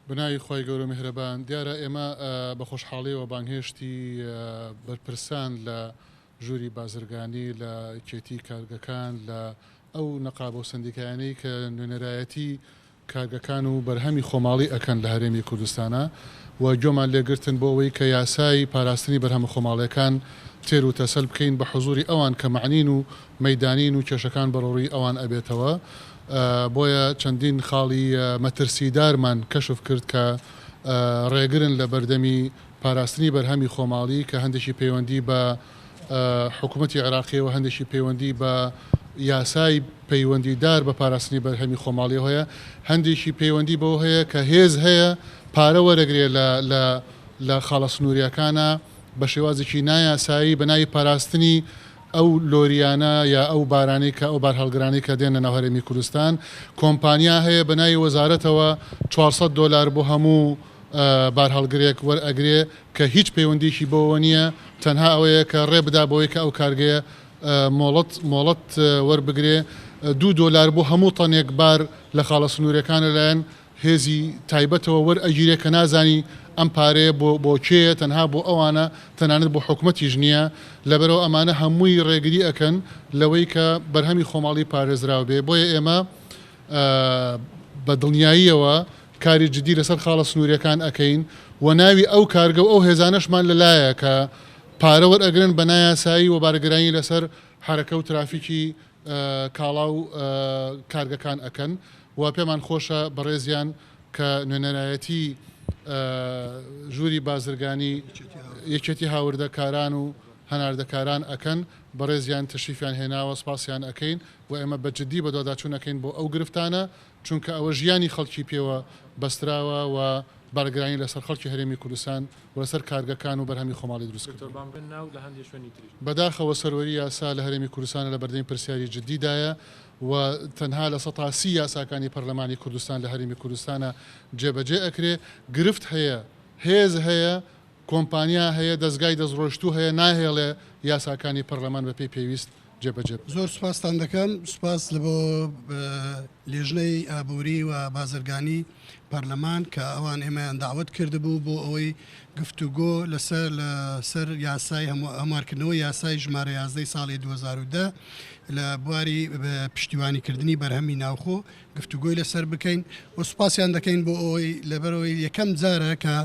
بناوی خی گەورە میهرەبان دیارە ئێمە بە خۆشحاڵیەوە بانگهێشتی بەرپرسان لە ژووری بازرگانی لە کێتی کارگەکان لە ئەو نەقاب و سندیکایانەی کە نوێنەرایەتی کارگەکان و بەرهەمی خۆماڵی ئەکەن لە هەرێمی کوردستانە و گوێمان لێگرتن بۆ ئەوەی کە یاسای پاراستنی بەرهەمە خۆماڵیەکان تێر و تەسەل بکەین بە حوزوری ئەوان کە معنین و مەدانین و کێشەکان بەڕۆڕی ئەوان ئەبێتەوە. بۆیە چەندین خاڵی مەترسیدارمان کەشف کرد کە ڕێگرن لە بەردەمی پاراستنی بەرهەمی خۆماڵی کە هەندێکی پەیوەندی بە حکوومەتی عێراقیەوە هەندێکی پەیوەندی بە یاسای پەیوەندیدار بە پاراستنی بەرهەمی خۆماڵی هەیە هەندێکی پەیوەندی بەوە هەیە کە هێز هەیە پارە وەرەگرێت لە خاڵە سنووریەکانە بە شێوازێکی نایاسایی بەناوی پاراستنی ئەو لۆریانە یا ئەو بارانی کە ئەو بار هەڵگرانی کە دێنە ناو هەرێمی کوردستان کۆمپانیا هەیە بەناوی وەزارەتەوە $400 بۆ هەموو بار هەڵگرێک وەرئەگرێ کە هیچ پەیوەندیشی بەوە نییە تەنها ئەوەیە کە ڕێ بدا بەوەی کە ئەو کارگەیە مۆڵەت وەربگرێ $2 بۆ هەموو تەنێک بار لە خاڵە سنووریەکانە لایەن هێزی تایبەتەوە وەرئەگیرێ کە نازانی ئەم پارەیە بۆ کێیە تەنها بۆ ئەوانە تەنانەت بۆ حکوومەتیش نییە لەبەرەوە ئەمانە هەمووی ڕێگری ئەکەن لەوەی کە بەرهەمی خۆماڵی پارێزراو بێ بۆیە ئێمە بە دڵنیاییەوە کاری جدی لەسەر خاڵە سنووریەکان ئەەکەین و ناوی ئەو کارگە و ئەو هێزانەشمان لەلایە کە پارە وەرئەگرن بە نایاسایی و بارگرانی لەسەر حرەکە و ترافیکی کاڵا و کارگەکان ئەکەن و پێمان خۆشە بەڕێزیان کە نوێنەرایەتی ژووری بازرگانی یەکێتی هاوردەکاران و هەناردەکاران ئەکەن بەڕێزیان تەشریفیان هێناوە سپاسیان ئەەکەین و ئێمە بەجددی بە دۆداچوونەکەین بۆ ئەو گرفتانە چونکە ئەوە ژیانی خەڵکی پێوە بەستراوە و بارگرانی لەسەر خەڵکی هەرێمی کوردستان و لەسەر کارگەکان و بەرهەمی خۆماڵی دروست بەداخەوە سەروەری یاسا لە هەرێمی کوردستان لە بەردەمی پرسیاری جددیدایە و تەنها لە 130 یاساکانی پەرلەمانی کوردستان لە هەرێمی کوردستانە جێبەجێ ئەکرێ گرفت هەیە هێز هەیە کۆمپانیا هەیە دەستگای دەستڕۆشتوو هەیە ناهێڵێ یاساکانی پەرلەمان بە پێی پێویست جێبەجێ. زۆر سوپاسان دەکەم سوپاس لە بۆ لێژنەی ئابووری و بازرگانی پەرلەمان کە ئەوان ئێمەیان داوت کردبوو بۆ ئەوەی گفتوگۆ لەسەر یاسای هەموارکردنەوەی یاسای ژمارە 11 ساڵی 2010 لە بواری پشتیوانیکردنی بەرهەمی ناوخۆ گفتوگۆی لەسەر بکەین و سوپاسیان دەکەین بۆ ئەوەی لەبەرەوەی یەکەم جارە کە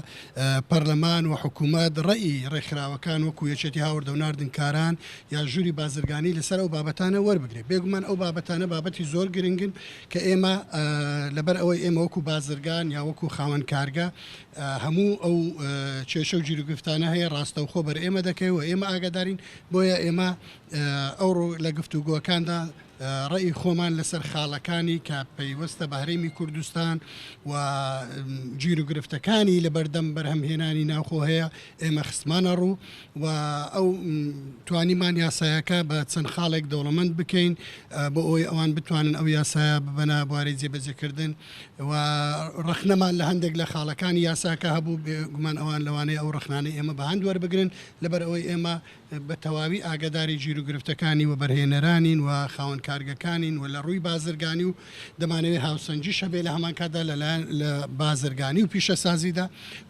پەرلەمان و حکوومەت ڕێی ڕێکخراوەکان وەکو یەکێتی هاوردە و ناردنکاران یا ژووری بازرگانی لەسەر ئەو بابەتانە وەربگرێت بێگومان ئەو بابەتانە بابەتی زۆر گرنگن کە ئێمە لەبەر ئەوەی ئێمە وەکو بازرگان یا وەکو خاوەن کارگە هەموو ئەو کێشە و گیرروگرفتانە هەیە ڕاستەوخۆ بەر ئێمە دەکەی و ئێمە ئاگادارین بۆیە ئێمە ئەوڕۆ لە گفتوگۆکاندا ڕێی خۆمان لەسەر خاڵەکانی کە پەیوەستە بە هەرێمی کوردستان و گیر و گرفتەکانی لە بەردەم بەرهەمهێنانی ناوخۆ هەیە ئێمە خستمانە ڕوو و ئەو توانیمان یاسایەکە بە چەند خاڵێک دەوڵەمەند بکەین بۆ ئەوی ئەوان بتوانن ئەو یاسایە ببەنە بواری جێبەجێکردن و ڕخنەمان لە هەندێک لە خاڵەکانی یاساکە هەبوو گومان ئەوان لەوانەیە ئەو ڕخنانەی ئێمە بە هەند وەربگرن لەبەر ئەوەی ئێمە بە تەواوی ئاگداری گیر و گرفتەکانی و بەرهێنەرانین و خاوەن کارگەکانین و لە ڕووی بازرگانی و دەمانەوێت هاوسەنجی شەبێ لە هەمان کادا لەلایەن لە بازرگانی و پیشەسازیدا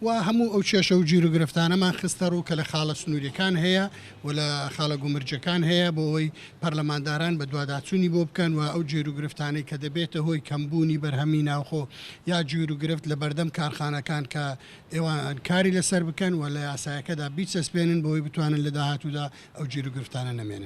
و هەموو ئەو کێشە و گیر و گرفتانەمان خستە ڕوو کە لە خاڵە سنووریەکان هەیە و لە خاڵە گومرجەکان هەیە بۆ ئەوەی پەرلەمانداران بە دوواداچوونی بۆ بکەن و ئەو گیر و گرفتانەی کە دەبێتە هۆی کەمبوونی بەرهەمی ناوخۆ یا گیر و گرفت لە بەردەم کارخانەکان کە ئێوان کاری لەسەر بکەن و لە یاسایەکەدا بیچەسپێنن بۆی بتوانن لە داهاتوودا ئەو گیر و گرفتانە نەمێنن.